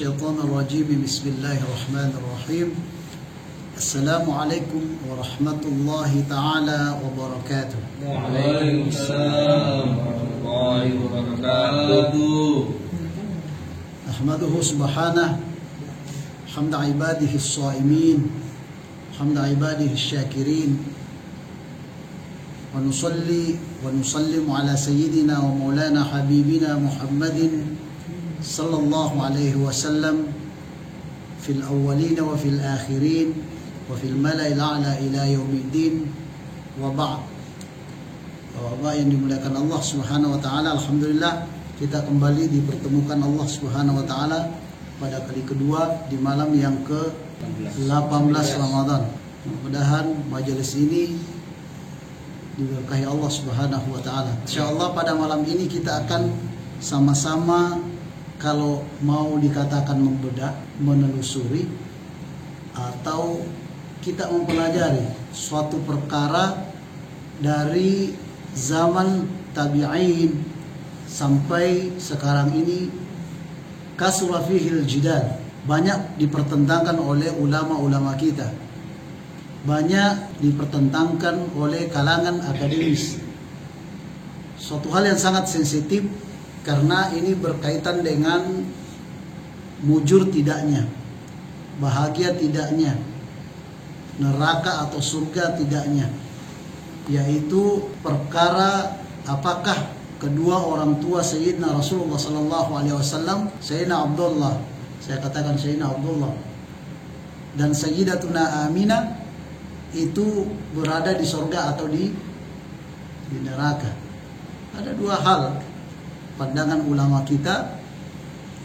الشيطان الرجيم بسم الله الرحمن الرحيم السلام عليكم ورحمة الله تعالى وبركاته. وعليكم السلام ورحمة الله وبركاته. أحمده سبحانه حمد عباده الصائمين حمد عباده الشاكرين ونصلي ونسلم على سيدنا ومولانا حبيبنا محمد صلى الله عليه وسلم في الأولين وفي الآخرين وفي الملأ الأعلى إلى يوم الدين وبعد. Bapak yang dimuliakan Allah Subhanahu wa taala, alhamdulillah kita kembali dipertemukan Allah Subhanahu wa taala pada kali kedua di malam yang ke-18 Ramadan. Mudah-mudahan majelis ini diberkahi Allah Subhanahu wa taala. Insyaallah pada malam ini kita akan sama-sama, kalau mau dikatakan membedah, menelusuri, atau kita mempelajari suatu perkara dari zaman tabi'in sampai sekarang ini. Kasura fihil jidal, banyak dipertentangkan oleh ulama-ulama kita, banyak dipertentangkan oleh kalangan akademis. Suatu hal yang sangat sensitif karena ini berkaitan dengan mujur tidaknya, bahagia tidaknya, neraka atau surga tidaknya, yaitu perkara apakah kedua orang tua Sayyidina Rasulullah SAW, Sayyidina Abdullah, saya katakan Sayyidina Abdullah, dan Sayyidatuna Aminah itu berada di surga atau di neraka. Ada dua hal pandangan ulama kita.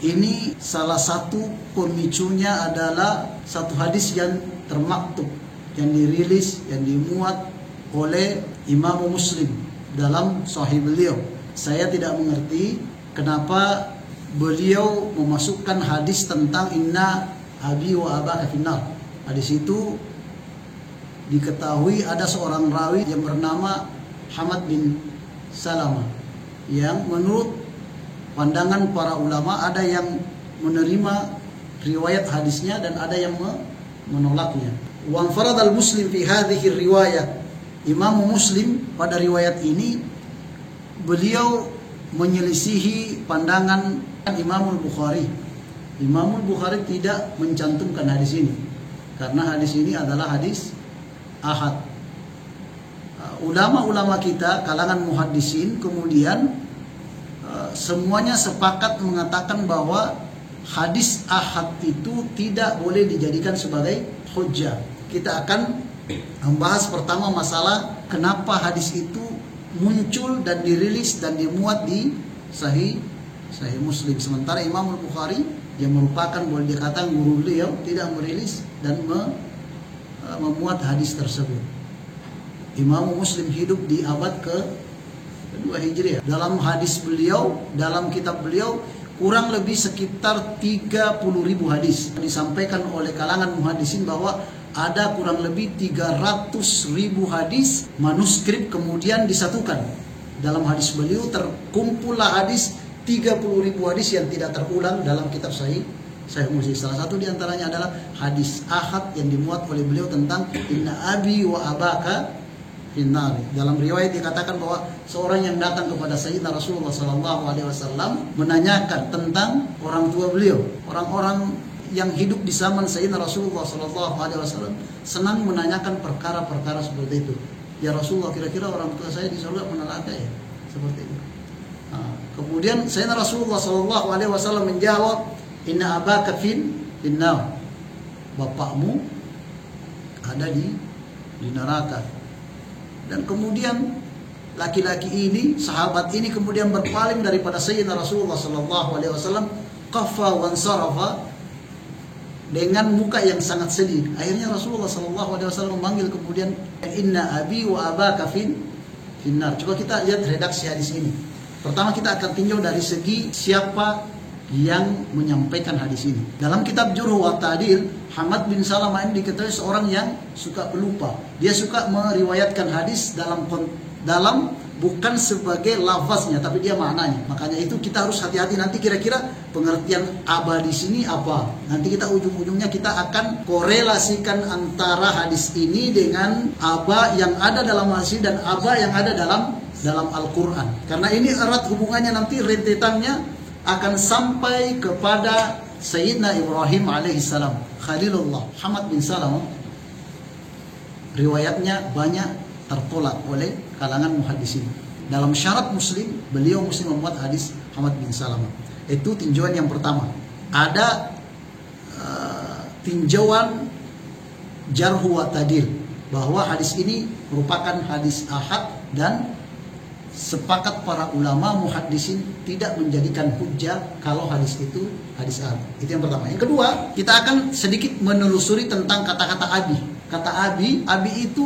Ini salah satu pemicunya adalah satu hadis yang termaktub, yang dirilis, yang dimuat oleh Imam Muslim dalam Sahih beliau. Saya tidak mengerti kenapa beliau memasukkan hadis tentang inna abi wa abaka finnar. Hadis itu diketahui ada seorang rawi yang bernama Hamad bin Salamah, yang menurut pandangan para ulama ada yang menerima riwayat hadisnya dan ada yang menolaknya. Wa anfarad al-Muslim fi hadhihi riwayah. Imam Muslim pada riwayat ini beliau menyelisihi pandangan Imam Bukhari. Imam Bukhari tidak mencantumkan hadis ini karena hadis ini adalah hadis ahad. Ulama-ulama kita kalangan muhaddisin kemudian semuanya sepakat mengatakan bahwa hadis ahad itu tidak boleh dijadikan sebagai hujjah. Kita akan membahas pertama masalah kenapa hadis itu muncul dan dirilis dan dimuat di Sahih Muslim, sementara Imam Bukhari yang merupakan, boleh dikatakan guru beliau, tidak merilis dan memuat hadis tersebut. Imam Muslim hidup di abad ke-2 Hijriah. Dalam hadis beliau, dalam kitab beliau, kurang lebih sekitar 30.000 hadis. Disampaikan oleh kalangan muhaddisin bahwa ada kurang lebih 300.000 hadis manuskrip kemudian disatukan. Dalam hadis beliau terkumpullah hadis 30.000 hadis yang tidak terulang dalam kitab Sahih Muslim. Salah satu diantaranya adalah hadis ahad yang dimuat oleh beliau tentang inna abi wa abaka finnar. Dalam riwayat dikatakan bahwa seorang yang datang kepada Sayyidina Rasulullah SAW menanyakan tentang orang tua beliau. Orang-orang yang hidup di zaman Sayyidina Rasulullah SAW senang menanyakan perkara-perkara seperti itu. Ya Rasulullah, kira-kira orang tua saya di surga neraka ya? Seperti itu. Kemudian Sayyidina Rasulullah SAW menjawab, inna abaka finnar. Bapakmu ada di neraka. Dan kemudian laki-laki ini, sahabat ini kemudian berpaling daripada Sayyidina Rasulullah SAW, qafa wan sarafa, dengan muka yang sangat sedih. Akhirnya Rasulullah SAW memanggil kemudian, inna abi wa abaka finnar. Coba kita lihat redaksi hadis ini. Pertama kita akan tinjau dari segi siapa yang menyampaikan hadis ini. Dalam kitab Jurh wa Ta'dil, Hamad bin Salamah ini diketahui seorang yang suka pelupa. Dia suka meriwayatkan hadis dalam bukan sebagai lafaznya, tapi dia maknanya. Makanya itu kita harus hati-hati nanti kira-kira pengertian aba di sini apa. Nanti kita ujung-ujungnya kita akan korelasikan antara hadis ini dengan aba yang ada dalam hadis dan aba yang ada dalam Al-Quran. Karena ini erat hubungannya, nanti rentetannya akan sampai kepada Sayyidina Ibrahim alaihissalam, Khalilullah Muhammad bin Salam. Riwayatnya banyak tertolak oleh kalangan muhaddisin. Dalam syarat Muslim, beliau mesti membuat hadis Muhammad bin Salam. Itu tinjauan yang pertama. Ada tinjauan jarhu wa ta'dil, bahwa hadis ini merupakan hadis ahad dan sepakat para ulama muhaddisin tidak menjadikan hujjah kalau hadis itu hadis ahad. Itu yang pertama. Yang kedua, kita akan sedikit menelusuri tentang kata-kata abi. Kata abi itu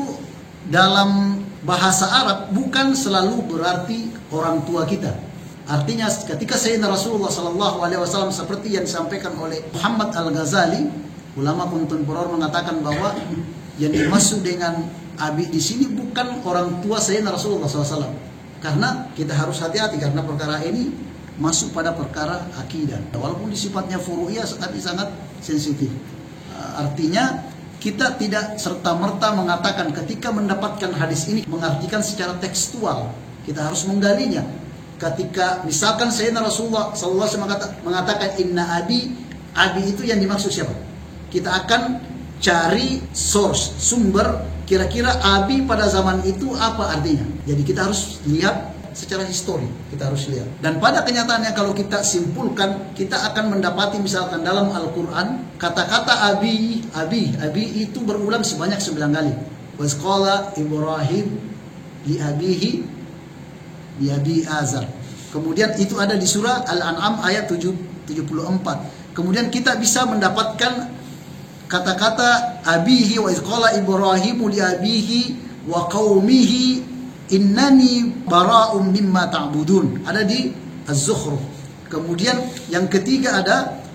dalam bahasa Arab bukan selalu berarti orang tua kita. Artinya ketika Sayyidina Rasulullah SAW seperti yang disampaikan oleh Muhammad Al-Ghazali, ulama kontemporer mengatakan bahwa yang dimaksud dengan abi di sini bukan orang tua Sayyidina Rasulullah SAW. Karena kita harus hati-hati karena perkara ini masuk pada perkara akidah. Walaupun sifatnya furu'iyah tapi sangat sensitif. Artinya kita tidak serta-merta mengatakan ketika mendapatkan hadis ini mengartikan secara tekstual. Kita harus menggalinya. Ketika misalkan Sayyidina Rasulullah SAW mengatakan inna abi itu yang dimaksud siapa? Kita akan cari source, sumber, kira-kira abi pada zaman itu apa artinya. Jadi kita harus lihat secara histori, kita harus lihat. Dan pada kenyataannya kalau kita simpulkan, kita akan mendapati misalkan dalam Al-Quran kata-kata abi itu berulang sebanyak 9 kali. Wasqala Ibrahim li abi Azar. Kemudian itu ada di surah Al-An'am ayat 74. Kemudian kita bisa mendapatkan kata-kata abihi wa isqala Ibrahimu li abihi wa qaumihi innani bara'um mimma ta'budun. Ada di Az-Zukhruf. Kemudian yang ketiga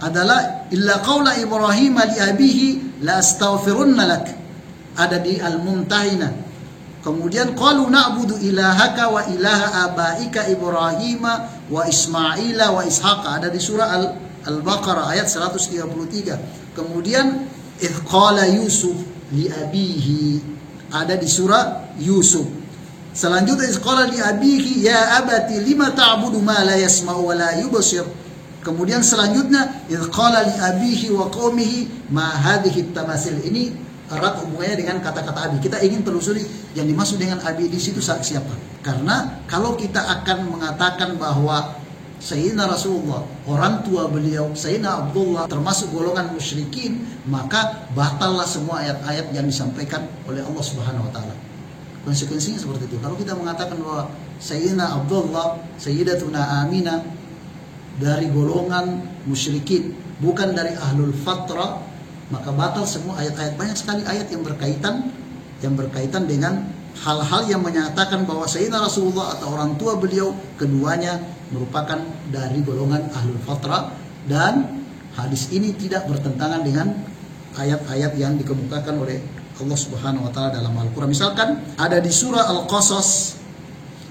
adalah illa qaula Ibrahim li abihi la astaghfirunna lak. Ada di Al-Mumtahinah. Kemudian qalu na'budu ilahaka wa ilaha abaika Ibrahim wa Ismaila wa Ishaqa. Ada di surah Al-Baqarah ayat 133. Kemudian idh qala Yusuf li abihi. Ada di surah Yusuf. Selanjutnya qala li abihi ya abati lima ta'budu ma la yasma'u wa la yubsir. Kemudian selanjutnya qala li abihi wa qaumihi ma hadhihi tamasil. Ini erat hubungannya dengan kata-kata abi. Kita ingin telusuri yang dimaksud dengan abi di situ siapa. Karena kalau kita akan mengatakan bahwa Sayyidina Rasulullah, orang tua beliau Sayyidina Abdullah termasuk golongan musyrikin, maka batallah semua ayat-ayat yang disampaikan oleh Allah Subhanahu wa taala. Konsekuensinya seperti itu. Kalau kita mengatakan bahwa Sayyidina Abdullah, Sayyidatuna Aminah dari golongan musyrikin, bukan dari ahlul fatra, maka batal semua ayat-ayat. Banyak sekali ayat yang berkaitan dengan hal-hal yang menyatakan bahwa Sayyidina Rasulullah atau orang tua beliau keduanya merupakan dari golongan ahlul fatra, dan hadis ini tidak bertentangan dengan ayat-ayat yang dikemukakan oleh Allah Subhanahu wa taala dalam Al-Qur'an. Misalkan ada di surah Al-Qasas,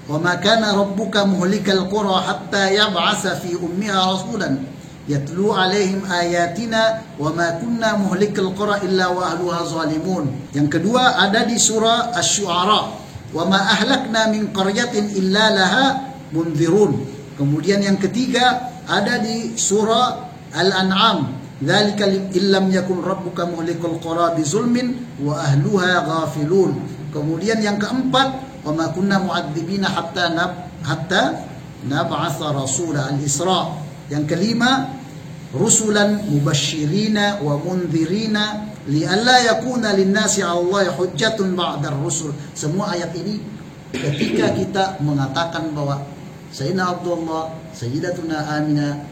"Wa ma kana rabbuka muhlikal qura hatta yab'atsa fi ummiha rasulan yatlu 'alaihim ayatina wa ma kunna muhlikal qura illa wa ahluha zalimun." Yang kedua ada di surah Asy-Syu'ara, "Wa ma ahlakna min qaryatin illa laha mundzirun." Kemudian yang ketiga ada di surah Al-An'am, "Dzalika illam yakun rabbuka muhlikul qura bizulmin wa ahluha ghafilun." Kemudian yang keempat, "Wa ma kunna mu'adzibina hatta nab'atsa rasula." Al-Isra. Yang kelima, "Rusulan mubasysyirina wa mundzirina li'alla yakuna lin-nasi 'ala Allahi hujjatun ba'da ar-rusul." Semua ayat ini ketika kita mengatakan bahwa Sayyidina Abdullah, Sayyidatuna Aminah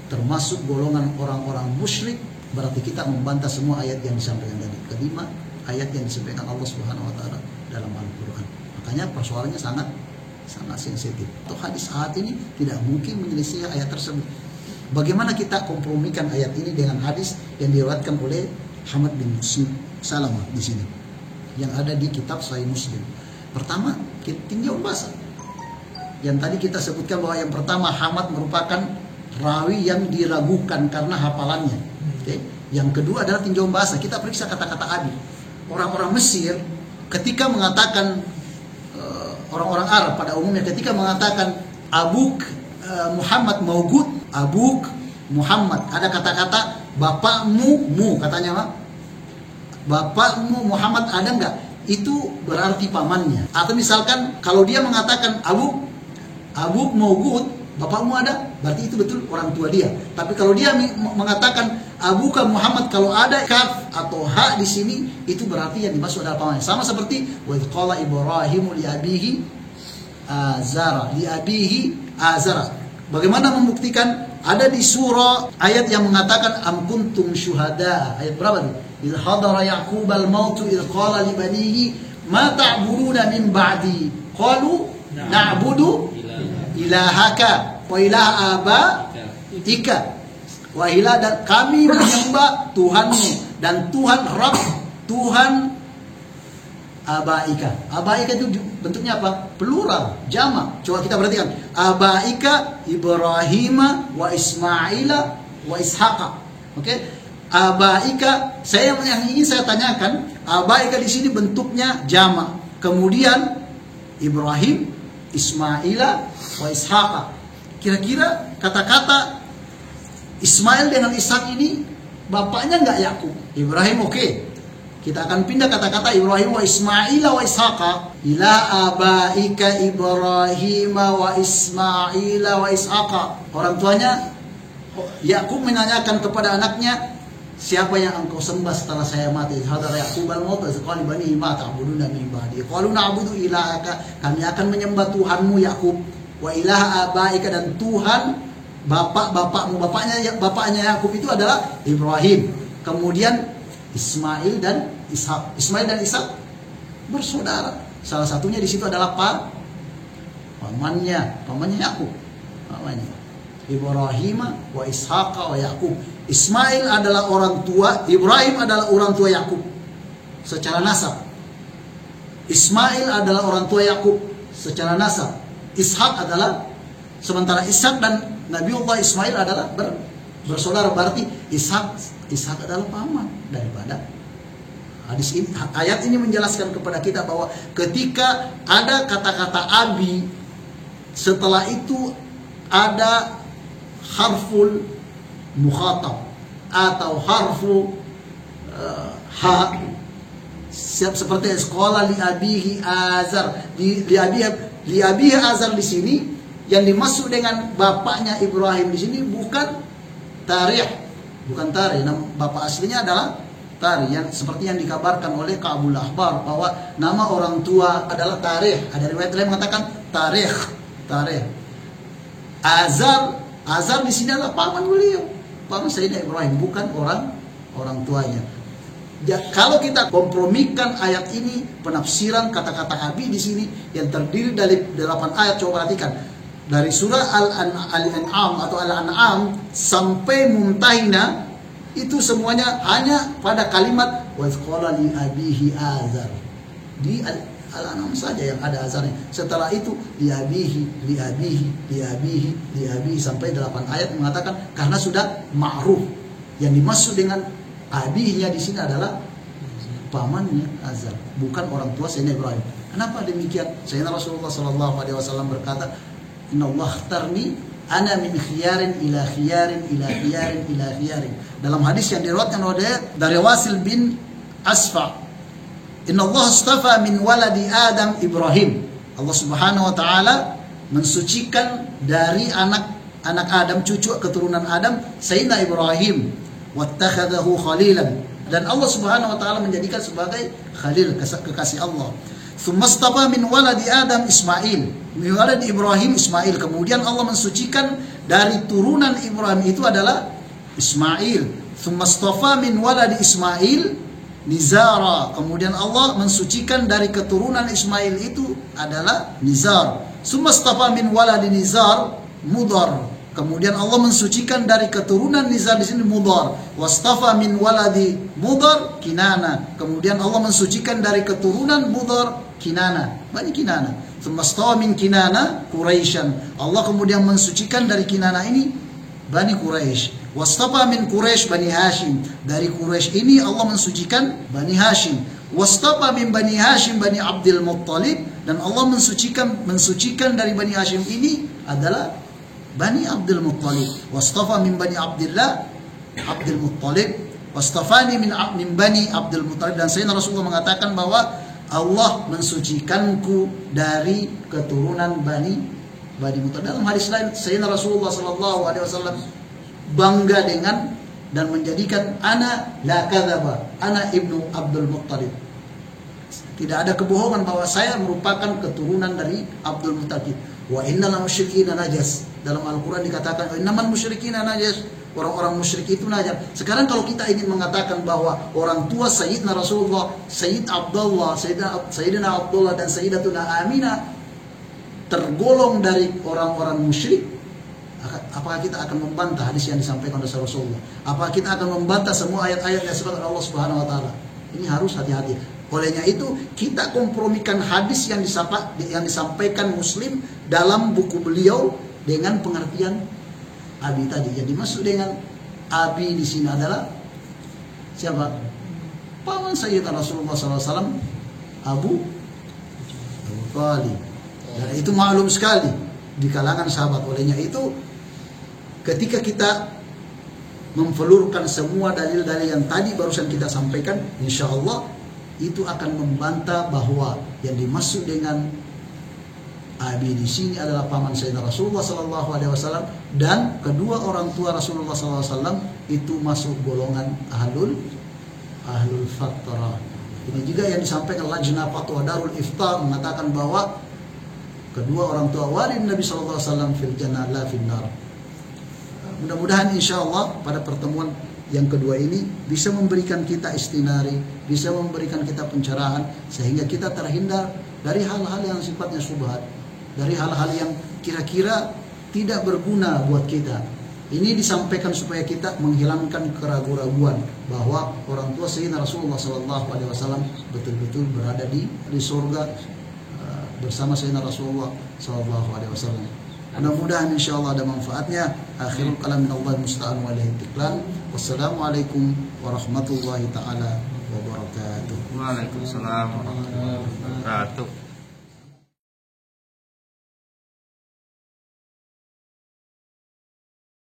termasuk golongan orang-orang musyrik, berarti kita membantah semua ayat yang disampaikan tadi. Kelima, ayat yang disampaikan Allah Subhanahu wa taala dalam Al-Qur'an. Makanya persoalannya sangat sensitif. Atau hadis ahad ini tidak mungkin menyelisih ayat tersebut. Bagaimana kita kompromikan ayat ini dengan hadis yang diriwayatkan oleh Muhammad bin Salamah di sini yang ada di kitab Sahih Muslim. Pertama, tinjau bahasa. yang tadi kita sebutkan bahwa yang pertama Hamad merupakan rawi yang diragukan karena hafalannya. Oke. Yang kedua adalah tinjauan bahasa. Kita periksa kata-kata Abi. Orang-orang Mesir ketika mengatakan, orang-orang Arab pada umumnya ketika mengatakan Abuk Muhammad Maugud, Abuk Muhammad, ada kata-kata bapakmu, katanya Pak. Bapakmu Muhammad ada enggak? Itu berarti pamannya. Atau misalkan kalau dia mengatakan Abuk Maugud, bapakmu ada, berarti itu betul orang tua dia. Tapi kalau dia mengatakan Abuka Muhammad, kalau ada kaf atau ha di sini, itu berarti yang dimaksud adalah pamannya. Sama seperti wa qala Ibrahimu li abihi Azara, li abihi Azara. Bagaimana membuktikan? Ada di surah ayat yang mengatakan am kuntum syuhada. Ayat berapa itu? Idh hadara Ya'qub al-mautu idh qala li banihi ma ta'buduna min ba'di. Qalu na'budu ilahaka wa ilaha abaika wa ilah, dan kami menyembah Tuhanmu dan Tuhan Rabb, Tuhan abaika. Abaika itu bentuknya apa? Plural, jamak. Coba kita perhatikan. Abaika Ibrahim wa Ismaila wa Ishaqa. Oke? Abaika, yang ingin saya tanyakan, abaika di sini bentuknya jamak. Kemudian Ibrahim, Ismaila wa Ishaqa. Kira-kira kata-kata Ismail dengan Ishak ini bapaknya enggak Yakub? Ibrahim oke. Kita akan pindah kata-kata Ibrahim wa Ismaila wa Ishaqa ila abaika Ibrahim wa Ismaila wa Ishaqa. Orang tuanya Yakub menanyakan kepada anaknya, siapa yang engkau sembah setelah saya mati? Hadar Yaqub al-maut qala bani ma ta'buduna min ba'di. Qalu na'budu ilahaka, kami akan menyembah Tuhanmu Yakub, wa ilaha abaika, dan Tuhan bapakmu. Bapaknya Yakub itu adalah Ibrahim. Kemudian Ismail dan Ishak. Ismail dan Ishak bersaudara. Salah satunya di situ adalah pamannya Yakub. Pamannya Ibrahim wa Ishaq wa Yakub. Ismail adalah orang tua, Ibrahim adalah orang tua Yakub secara nasab. Ismail adalah orang tua Yakub secara nasab. Ishak adalah, sementara Ishak dan Nabiullah Ismail adalah bersaudara. Berarti Ishak adalah paman daripada hadis ini. Ayat ini menjelaskan kepada kita bahwa ketika ada kata-kata abi, setelah itu ada harful mukhatab atau harfu ha, seperti sekolah li abihi azar, li abihi azar di sini yang dimaksud dengan bapaknya Ibrahim di sini bukan Tarikh, nama bapak aslinya adalah Tarikh, yang seperti yang dikabarkan oleh Ka'bul Ahbar bahwa nama orang tua adalah Tarikh. Ada riwayat lain mengatakan Tarikh. Azar di sini adalah paman beliau, paman Sayyidina Ibrahim, bukan orang tuanya. Kalau kita kompromikan ayat ini, penafsiran kata-kata abi di sini yang terdiri dari 8 ayat, coba perhatikan. Dari surah Al-An'am atau Al-An'am sampai Mumtahina, itu semuanya hanya pada kalimat wa qala li abihi azar. Di Al-An'am saja yang ada azarnya. Setelah itu li abihi sampai 8 ayat mengatakan karena sudah ma'ruf. Yang dimaksud dengan abihinya di sini adalah pamannya Azar, bukan orang tua Sayyidina Ibrahim. Kenapa demikian? Sayyidina Rasulullah SAW berkata, Inna Allah tarni ana min khiyarin ila khiyarin ila khiyarin ila khiyarin. Dalam hadis yang diriwayatkan dari Wasil bin Asfa, Inna Allah astafa min waladi Adam Ibrahim. Allah Subhanahu wa taala mensucikan dari anak Adam, cucu keturunan Adam, Sayyidina Ibrahim, wattakhadahu khalilan, dan Allah Subhanahu wa taala menjadikan sebagai khalil, kekasih Allah. Tsummastafa min waladi Adam Ismail, min waladi Ibrahim Ismail. Kemudian Allah mensucikan dari turunan Ibrahim itu adalah Ismail. Tsummastafa min waladi Ismail Nizara. Kemudian Allah mensucikan dari keturunan Ismail itu adalah Nizar. Tsummastafa min waladi Nizar Mudar. Kemudian Allah mensucikan dari keturunan Nizar di sini Mudar. Wastafa min waladi Mudar Kinana. Kemudian Allah mensucikan dari keturunan Mudar Kinana. Banyak Kinana. Tsummastawa min Kinana Quraisyan. Allah kemudian mensucikan dari Kinana ini Bani Quraisy. Wastafa min Quraisy Bani Hashim. Dari Quraisy ini Allah mensucikan Bani Hashim. Wastafa min Bani Hashim Bani Abdul Muttalib. Dan Allah mensucikan dari Bani Hashim ini adalah Bani Abdul Muttalib. Wastafa min Bani Abdullah Abdul Muttalib. Wastafani min Bani Abdul Muttalib. Dan Sayyidina Rasulullah mengatakan bahwa Allah mensucikanku dari keturunan Bani Muttalib. Dalam hadis lain Sayyidina Rasulullah SAW bangga dengan dan menjadikan ana la kadzaba, ana ibnu Abdul Muttalib. Tidak ada kebohongan bahwa saya merupakan keturunan dari Abdul Muttalib. Wa innal musyrikina najas. Dalam Al-Qur'an dikatakan innamal musyrikina najas. Orang-orang musyrik itu najas. Sekarang kalau kita ingin mengatakan bahwa orang tua Sayyidina Rasulullah, Sayyid Abdullah, Sayyidina Abdullah dan Sayyidatuna Aminah tergolong dari orang-orang musyrik, apakah kita akan membantah hadis yang disampaikan oleh Rasulullah? Apakah kita akan membantah semua ayat-ayat yang disebut oleh Allah Subhanahu wa taala? Ini harus hati-hati. Olehnya itu kita kompromikan hadis yang disampaikan Muslim dalam buku beliau dengan pengertian Abi tadi. Yang dimaksud dengan Abi di sini adalah siapa? Paman Sayyidina Rasulullah SAW, Abu Thalib. Dan itu maklum sekali di kalangan sahabat. Olehnya itu ketika kita memvelurkan semua dalil-dalil yang tadi barusan kita sampaikan, insya Allah itu akan membantah bahwa yang dimaksud dengan Abi di sini adalah paman Sayyidina Rasulullah SAW dan kedua orang tua Rasulullah SAW itu masuk golongan ahlul fatrah. Ini juga yang disampaikan Lajnah Fatwa Darul Ifta mengatakan bahwa kedua orang tua walid Nabi SAW fil jannah la fil nar. Mudah-mudahan insya Allah pada pertemuan yang kedua ini bisa memberikan kita istinari, bisa memberikan kita pencerahan sehingga kita terhindar dari hal-hal yang sifatnya syubhat, dari hal-hal yang kira-kira tidak berguna buat kita. Ini disampaikan supaya kita menghilangkan keraguan-raguan bahwa orang tua Sayyidina Rasulullah SAW betul-betul berada di surga bersama Sayyidina Rasulullah SAW. Mudah-mudahan insyaallah ada manfaatnya. Akhirul kalam minallah musta'an wa ilaihi tiklan. Wassalamualaikum warahmatullahi taala wabarakatuh. Waalaikumsalam warahmatullahi wabarakatuh.